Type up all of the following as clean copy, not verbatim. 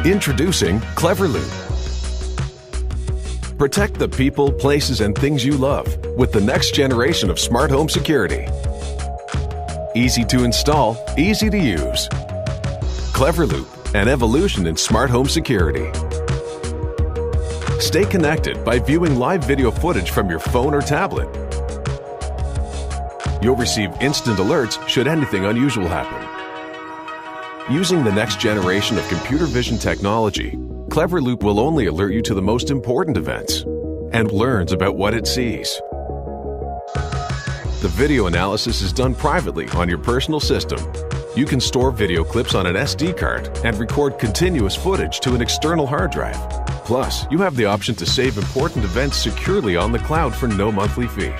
Introducing Cleverloop. Protect the people, places, and things you love with the next generation of smart home security. Easy to install, easy to use. Cleverloop, an evolution in smart home security. Stay connected by viewing live video footage from your phone or tablet. You'll receive instant alerts should anything unusual happen. Using the next generation of computer vision technology, Cleverloop will only alert you to the most important events and learns about what it sees. The video analysis is done privately on your personal system. You can store video clips on an SD card and record continuous footage to an external hard drive. Plus, you have the option to save important events securely on the cloud for no monthly fee.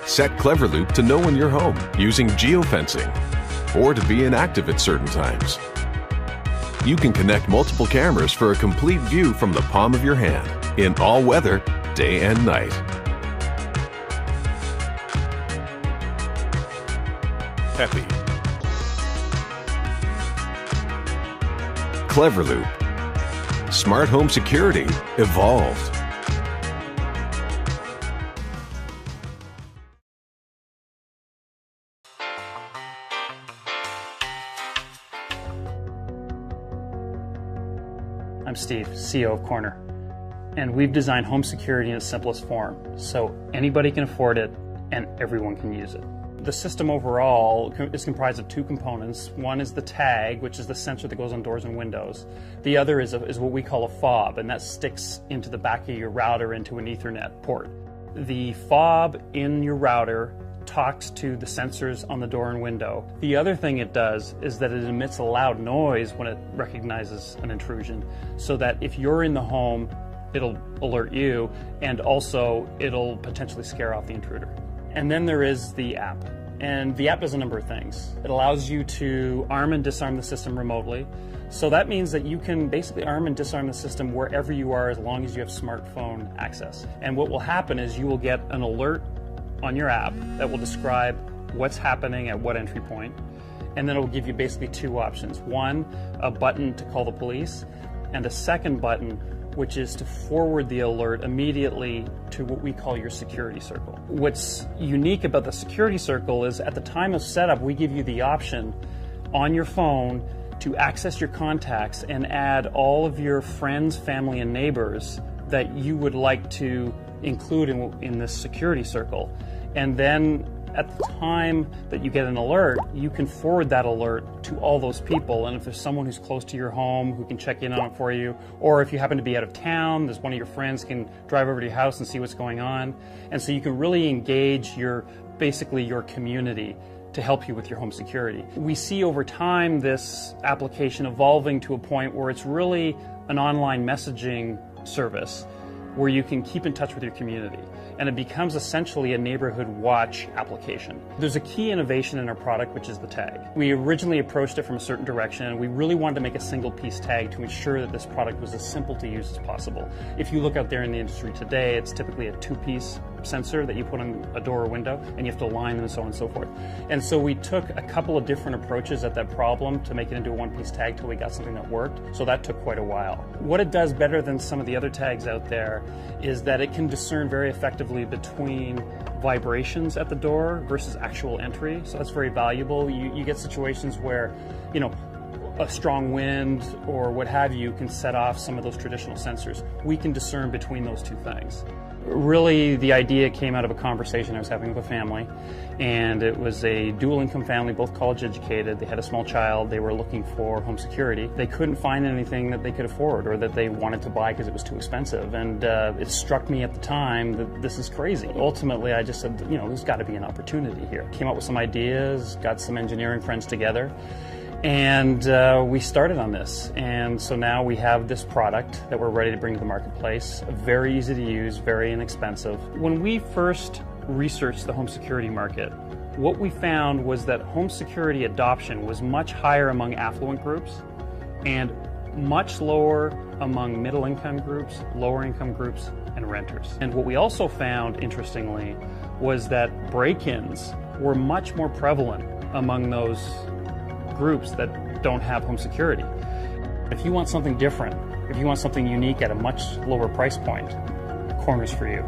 Set Cleverloop to know when you're home using geofencing or to be inactive at certain times. You can connect multiple cameras for a complete view from the palm of your hand in all weather, day and night. Peppy. Cleverloop. Smart home security evolved. I'm Steve, CEO of Corner, and we've designed home security in its simplest form, so anybody can afford it and everyone can use it. The system overall is comprised of two components. One is the tag, which is the sensor that goes on doors and windows. The other is what we call a fob, and that sticks into the back of your router into an Ethernet port. The fob in your router talks to the sensors on the door and window. The other thing it does is that it emits a loud noise when it recognizes an intrusion, so that if you're in the home, it'll alert you, and also it'll potentially scare off the intruder. And then there is the app. And the app does a number of things. It allows you to arm and disarm the system remotely. So that means that you can basically arm and disarm the system wherever you are as long as you have smartphone access. And what will happen is you will get an alert on your app that will describe what's happening at what entry point, and then it will give you basically two options. One, a button to call the police, and a second button which is to forward the alert immediately to what we call your security circle. What's unique about the security circle is at the time of setup, we give you the option on your phone to access your contacts and add all of your friends, family, and neighbors that you would like to include in this security circle. And then at the time that you get an alert, you can forward that alert to all those people. And if there's someone who's close to your home who can check in on it for you, or if you happen to be out of town, there's one of your friends can drive over to your house and see what's going on. And so you can really engage basically your community to help you with your home security. We see over time this application evolving to a point where it's really an online messaging service where you can keep in touch with your community. And it becomes essentially a neighborhood watch application. There's a key innovation in our product, which is the tag. We originally approached it from a certain direction, and we really wanted to make a single piece tag to ensure that this product was as simple to use as possible. If you look out there in the industry today, it's typically a two-piece sensor that you put on a door or window, and you have to align them and so on and so forth. And so we took a couple of different approaches at that problem to make it into a one-piece tag till we got something that worked. So that took quite a while. What it does better than some of the other tags out there is that it can discern very effectively between vibrations at the door versus actual entry. So that's very valuable. You get situations where, a strong wind or what have you can set off some of those traditional sensors. We can discern between those two things. Really, the idea came out of a conversation I was having with a family, and it was a dual-income family, both college-educated. They had a small child. They were looking for home security. They couldn't find anything that they could afford or that they wanted to buy because it was too expensive, and it struck me at the time that this is crazy. Ultimately, I just said, there's got to be an opportunity here. Came up with some ideas, got some engineering friends together, and we started on this. And so now we have this product that we're ready to bring to the marketplace. Very easy to use, very inexpensive. When we first researched the home security market, what we found was that home security adoption was much higher among affluent groups and much lower among middle income groups, lower income groups, and renters. And what we also found, interestingly, was that break-ins were much more prevalent among those groups that don't have home security. If you want something different, if you want something unique at a much lower price point, Corner's for you.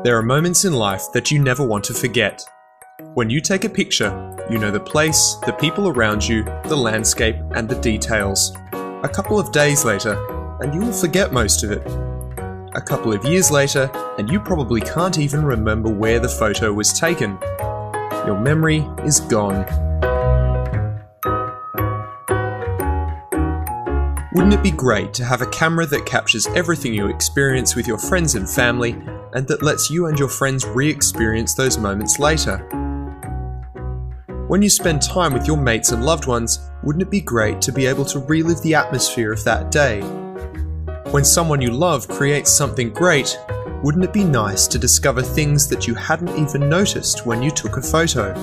There are moments in life that you never want to forget. When you take a picture, you know the place, the people around you, the landscape, and the details. A couple of days later, and you will forget most of it. A couple of years later, and you probably can't even remember where the photo was taken. Your memory is gone. Wouldn't it be great to have a camera that captures everything you experience with your friends and family, and that lets you and your friends re-experience those moments later? When you spend time with your mates and loved ones, wouldn't it be great to be able to relive the atmosphere of that day? When someone you love creates something great, wouldn't it be nice to discover things that you hadn't even noticed when you took a photo?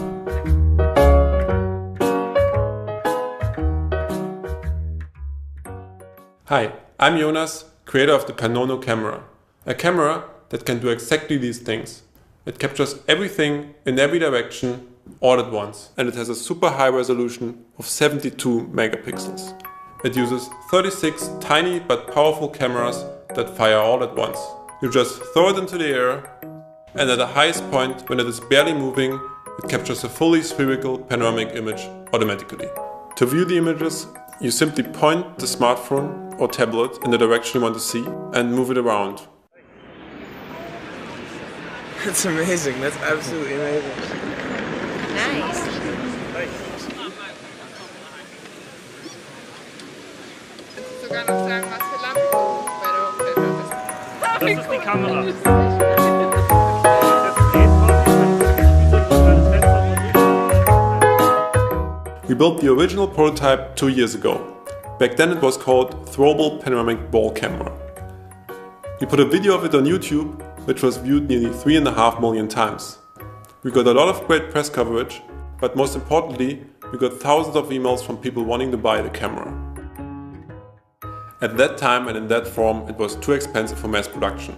Hi, I'm Jonas, creator of the Panono camera. A camera that can do exactly these things. It captures everything in every direction all at once, and it has a super high resolution of 72 megapixels. It uses 36 tiny but powerful cameras that fire all at once. You just throw it into the air, and at the highest point, when it is barely moving, it captures a fully spherical panoramic image automatically. To view the images, you simply point the smartphone or tablet in the direction you want to see and move it around. That's amazing. That's absolutely amazing. Nice. Sogar noch sagen, was für Lampen, pero Das ist die Kamera. We built the original prototype 2 years ago. Back then it was called Throwable Panoramic Ball Camera. We put a video of it on YouTube, which was viewed nearly 3.5 million times. We got a lot of great press coverage, but most importantly, we got thousands of emails from people wanting to buy the camera. At that time and in that form, it was too expensive for mass production.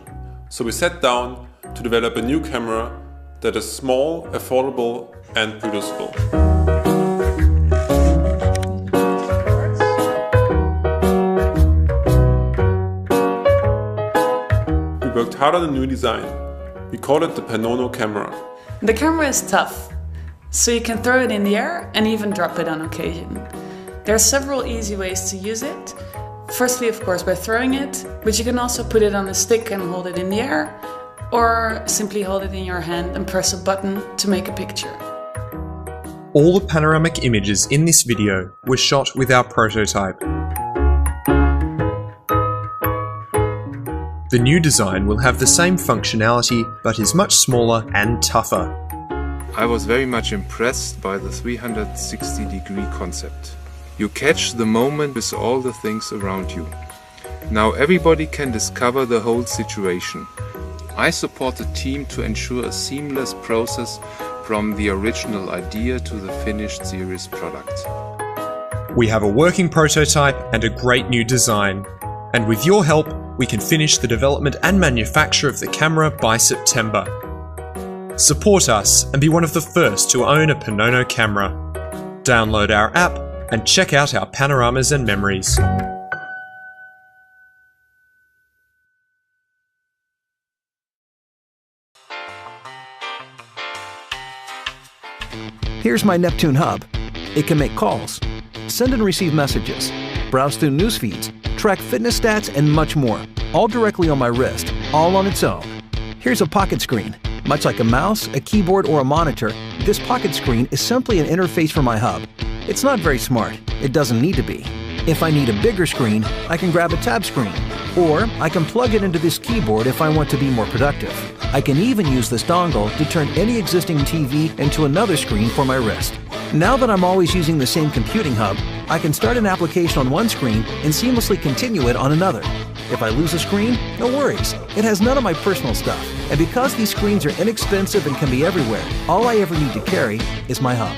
So we sat down to develop a new camera that is small, affordable, and producible. We worked hard on a new design. We called it the Panono camera. The camera is tough, so you can throw it in the air and even drop it on occasion. There are several easy ways to use it. Firstly, of course, by throwing it, but you can also put it on a stick and hold it in the air, or simply hold it in your hand and press a button to make a picture. All the panoramic images in this video were shot with our prototype. The new design will have the same functionality, but is much smaller and tougher. I was very much impressed by the 360-degree concept. You catch the moment with all the things around you. Now everybody can discover the whole situation. I support the team to ensure a seamless process from the original idea to the finished series product. We have a working prototype and a great new design. And with your help, we can finish the development and manufacture of the camera by September. Support us and be one of the first to own a Panono camera. Download our app and check out our panoramas and memories. Here's my Neptune Hub. It can make calls, send and receive messages, browse through news feeds, track fitness stats, and much more, all directly on my wrist, all on its own. Here's a pocket screen. Much like a mouse, a keyboard, or a monitor, this pocket screen is simply an interface for my hub. It's not very smart. It doesn't need to be. If I need a bigger screen, I can grab a tab screen. Or I can plug it into this keyboard if I want to be more productive. I can even use this dongle to turn any existing TV into another screen for my wrist. Now that I'm always using the same computing hub, I can start an application on one screen and seamlessly continue it on another. If I lose a screen, no worries. It has none of my personal stuff. And because these screens are inexpensive and can be everywhere, all I ever need to carry is my hub.